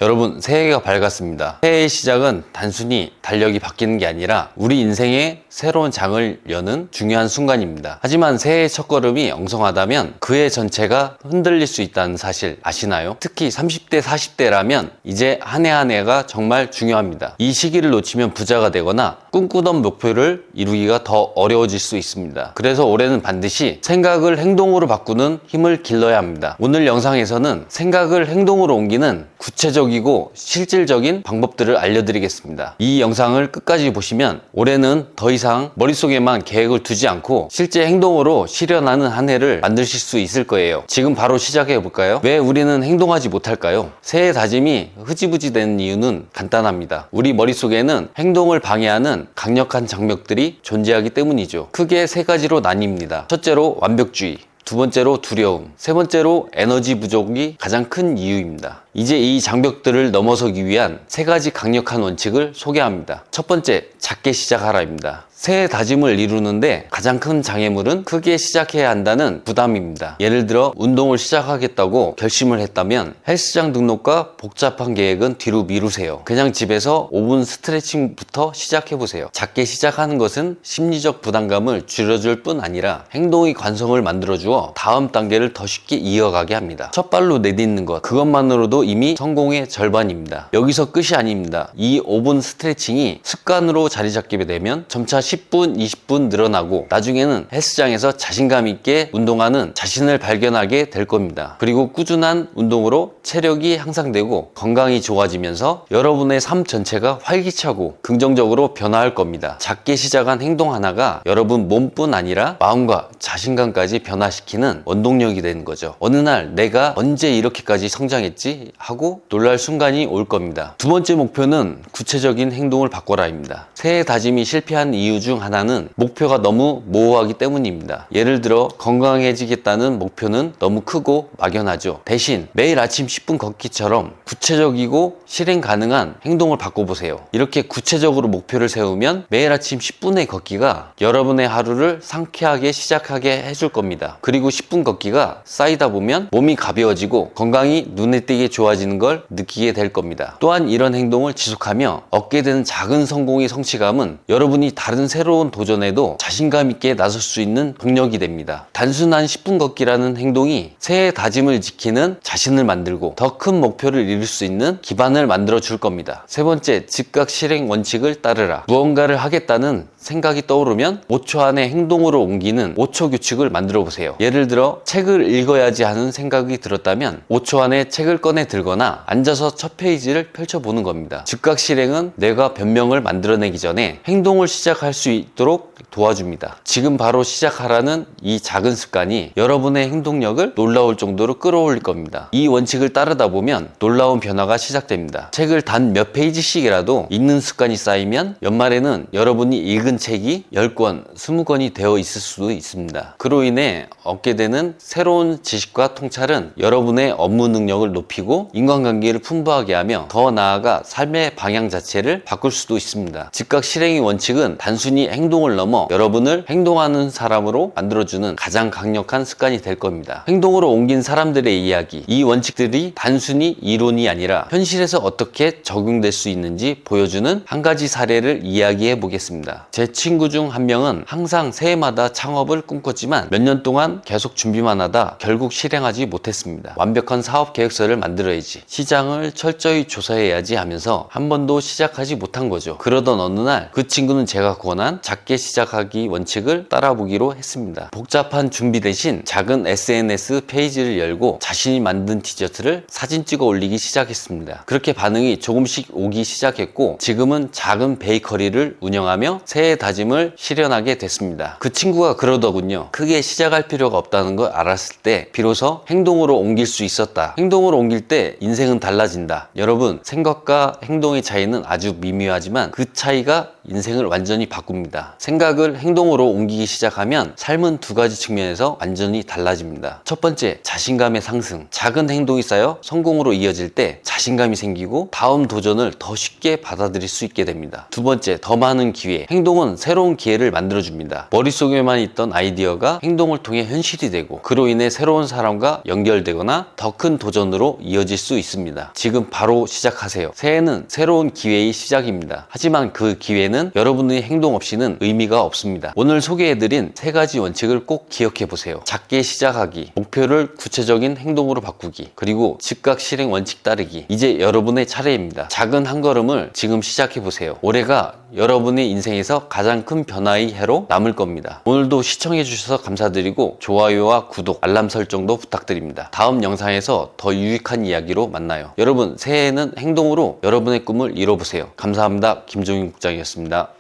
여러분, 새해가 밝았습니다. 새해의 시작은 단순히 달력이 바뀌는 게 아니라 우리 인생의 새로운 장을 여는 중요한 순간입니다. 하지만 새해의 첫걸음이 엉성하다면 그 해 전체가 흔들릴 수 있다는 사실 아시나요? 특히 30대, 40대라면 이제 한 해 한 해가 정말 중요합니다. 이 시기를 놓치면 부자가 되거나 꿈꾸던 목표를 이루기가 더 어려워질 수 있습니다. 그래서 올해는 반드시 생각을 행동으로 바꾸는 힘을 길러야 합니다. 오늘 영상에서는 생각을 행동으로 옮기는 구체적이고 실질적인 방법들을 알려드리겠습니다. 이 영상을 끝까지 보시면 올해는 더 이상 머릿속에만 계획을 두지 않고 실제 행동으로 실현하는 한 해를 만드실 수 있을 거예요. 지금 바로 시작해 볼까요? 왜 우리는 행동하지 못할까요? 새해 다짐이 흐지부지 되는 이유는 간단합니다. 우리 머릿속에는 행동을 방해하는 강력한 장벽들이 존재하기 때문이죠. 크게 세 가지로 나뉩니다. 첫째로 완벽주의, 두 번째로 두려움, 세 번째로 에너지 부족이 가장 큰 이유입니다. 이제 이 장벽들을 넘어서기 위한 세 가지 강력한 원칙을 소개합니다. 첫 번째, 작게 시작하라입니다. 새해 다짐을 이루는데 가장 큰 장애물은 크게 시작해야 한다는 부담입니다. 예를 들어 운동을 시작하겠다고 결심을 했다면 헬스장 등록과 복잡한 계획은 뒤로 미루세요. 그냥 집에서 5분 스트레칭부터 시작해보세요. 작게 시작하는 것은 심리적 부담감을 줄여줄 뿐 아니라 행동의 관성을 만들어주어 다음 단계를 더 쉽게 이어가게 합니다. 첫 발로 내딛는 것, 그것만으로도 이미 성공의 절반입니다. 여기서 끝이 아닙니다. 이 5분 스트레칭이 습관으로 자리 잡게 되면 점차 10분, 20분 늘어나고 나중에는 헬스장에서 자신감 있게 운동하는 자신을 발견하게 될 겁니다. 그리고 꾸준한 운동으로 체력이 향상되고 건강이 좋아지면서 여러분의 삶 전체가 활기차고 긍정적으로 변화할 겁니다. 작게 시작한 행동 하나가 여러분 몸뿐 아니라 마음과 자신감까지 변화시키는 원동력이 되는 거죠. 어느 날 내가 언제 이렇게까지 성장했지? 하고 놀랄 순간이 올 겁니다. 두 번째 목표는 구체적인 행동을 바꿔라입니다. 새해 다짐이 실패한 이유 중 하나는 목표가 너무 모호하기 때문입니다. 예를 들어 건강해지겠다는 목표는 너무 크고 막연하죠. 대신 매일 아침 10분 걷기처럼 구체적이고 실행 가능한 행동을 바꿔보세요. 이렇게 구체적으로 목표를 세우면 매일 아침 10분의 걷기가 여러분의 하루를 상쾌하게 시작하게 해줄 겁니다. 그리고 10분 걷기가 쌓이다 보면 몸이 가벼워지고 건강이 눈에 띄게 좋아지는 걸 느끼게 될 겁니다. 또한 이런 행동을 지속하며 얻게 되는 작은 성공의 성취감은 여러분이 다른 새로운 도전에도 자신감 있게 나설 수 있는 동력이 됩니다. 단순한 10분 걷기라는 행동이 새해 다짐을 지키는 자신을 만들고 더 큰 목표를 이룰 수 있는 기반을 만들어 줄 겁니다. 세 번째, 즉각 실행 원칙을 따르라. 무언가를 하겠다는 생각이 떠오르면 5초 안에 행동으로 옮기는 5초 규칙을 만들어 보세요. 예를 들어 책을 읽어야지 하는 생각이 들었다면 5초 안에 책을 꺼내 들거나 앉아서 첫 페이지를 펼쳐보는 겁니다. 즉각 실행은 뇌가 변명을 만들어내기 전에 행동을 시작할 수 있도록 도와줍니다. 지금 바로 시작하라는 이 작은 습관이 여러분의 행동력을 놀라울 정도로 끌어올릴 겁니다. 이 원칙을 따르다 보면 놀라운 변화가 시작됩니다. 책을 단 몇 페이지씩이라도 읽는 습관이 쌓이면 연말에는 여러분이 읽은 책이 10권, 20권이 되어 있을 수도 있습니다. 그로 인해 얻게 되는 새로운 지식과 통찰은 여러분의 업무 능력을 높이고 인간관계를 풍부하게 하며 더 나아가 삶의 방향 자체를 바꿀 수도 있습니다. 즉각 실행의 원칙은 단순히 행동을 넘어 여러분을 행동하는 사람으로 만들어주는 가장 강력한 습관이 될 겁니다. 행동으로 옮긴 사람들의 이야기, 이 원칙들이 단순히 이론이 아니라 현실에서 어떻게 적용될 수 있는지 보여주는 한 가지 사례를 이야기해 보겠습니다. 제 친구 중 한 명은 항상 새해마다 창업을 꿈꿨지만 몇 년 동안 계속 준비만 하다 결국 실행하지 못했습니다. 완벽한 사업 계획서를 만들어야지, 시장을 철저히 조사해야지 하면서 한 번도 시작하지 못한 거죠. 그러던 어느 날 그 친구는 제가 권한 작게 시작하기 원칙을 따라보기로 했습니다. 복잡한 준비 대신 작은 SNS 페이지를 열고 자신이 만든 디저트를 사진 찍어 올리기 시작했습니다. 그렇게 반응이 조금씩 오기 시작했고 지금은 작은 베이커리를 운영하며 새해 다짐을 실현하게 됐습니다. 그 친구가 그러더군요. 크게 시작할 필요가 없다는 걸 알았을 때 비로소 행동으로 옮길 수 있었다. 행동으로 옮길 때 인생은 달라진다. 여러분, 생각과 행동의 차이는 아주 미묘하지만 그 차이가 인생을 완전히 바꿀 바꿉니다. 생각을 행동으로 옮기기 시작하면 삶은 두 가지 측면에서 완전히 달라집니다. 첫 번째, 자신감의 상승. 작은 행동이 쌓여 성공으로 이어질 때 자신감이 생기고 다음 도전을 더 쉽게 받아들일 수 있게 됩니다. 두 번째, 더 많은 기회. 행동은 새로운 기회를 만들어줍니다. 머릿속에만 있던 아이디어가 행동을 통해 현실이 되고 그로 인해 새로운 사람과 연결되거나 더 큰 도전으로 이어질 수 있습니다. 지금 바로 시작하세요. 새해는 새로운 기회의 시작입니다. 하지만 그 기회는 여러분의 행동 없이는 의미가 없습니다. 오늘 소개해드린 세 가지 원칙을 꼭 기억해보세요. 작게 시작하기, 목표를 구체적인 행동으로 바꾸기, 그리고 즉각 실행 원칙 따르기. 이제 여러분의 차례입니다. 작은 한 걸음을 지금 시작해보세요. 올해가 여러분의 인생에서 가장 큰 변화의 해로 남을 겁니다. 오늘도 시청해주셔서 감사드리고 좋아요와 구독, 알람 설정도 부탁드립니다. 다음 영상에서 더 유익한 이야기로 만나요. 여러분, 새해에는 행동으로 여러분의 꿈을 이뤄보세요. 감사합니다. 김종인 국장이었습니다.